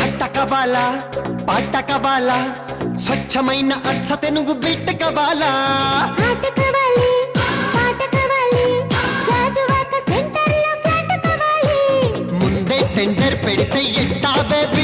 ఆటకబాలా పాటకబాలా స్వచ్ఛమైన అచ్చ తెనుగు బిట్ట కబాలా ఆట కావాలి పాట కావాలి గాజువాక సెంటర్లో ఫ్లాట్ కావాలి ముందే టెండర్ పెడితే ఎట్టా బేబీ